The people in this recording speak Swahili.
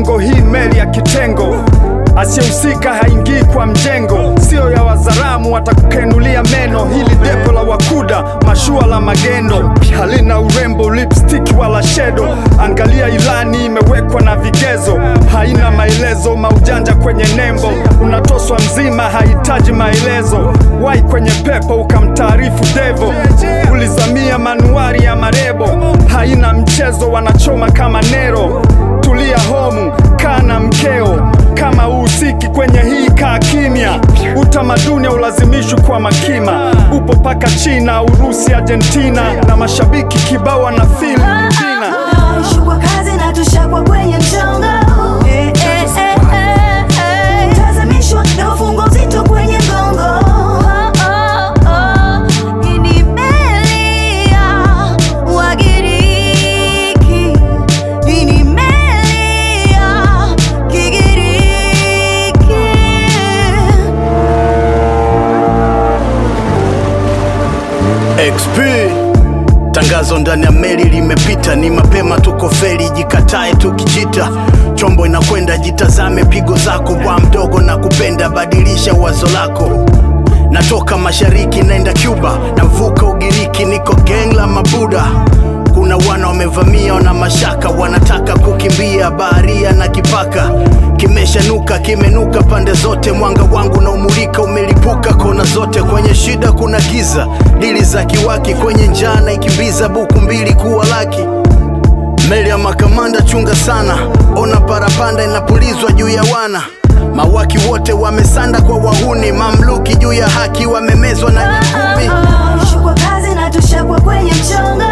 mjengo, hii meli ya kitengo. Asiyehusika haingii kwa mjengo, sio ya wazaramu watakukenulia meno. Hili depo la wakuda, mashua la magendo, halina urembo, lipstick wala shadow. Angalia ilani imewekwa na vigezo, haina maelezo, maujanja kwenye nembo. Unatoswa mzima, hahitaji maelezo. Wai kwenye pepo ukamtaarifu devo, ulizamia manuari ya marebo. Haina mchezo, wanachoma kama Nero. Tulia homu, kaa na mkeo. Kama uhusiki kwenye hii kaa kimya. Utamaduni haulazimishwi kwa makima. Upo paka China, Urusi, Argentina, na mashabiki kibao na film China. Shukwa kazi na tushakwa kwenye mchongo. Tazamishwa na ufungo zito kwenye gongo. Ini meli ya Wagiriki, ini meli ya Kigiriki. XP tangazo ndani ya meli limepita, ni mapema tuko feri, jikatae tukijita. Chombo inakwenda, jitazame pigo zako, bwa mdogo na kupenda, badilisha wazo lako. Natoka mashariki naenda Cuba, navuka Ugiriki, niko gang la mabuda. Kuna wana wamevamia, wana mashaka, wanataka kukimbia baharia na kipaka. Kimeshanuka, kimenuka pande zote, mwanga wangu na umulika, umelipuka kona zote. Kwenye shida kuna giza, dili za kiwaki, kwenye njana ikimbiza, buku mbili kuwa laki. Meli ya makamanda chunga sana, ona parapanda inapulizwa juu ya wana. Mawaki wote wamesanda kwa wahuni, mamluki juu ya haki wamemezwa na nyangumi. Shukwa kazi na tushakwa kwenye mchongo.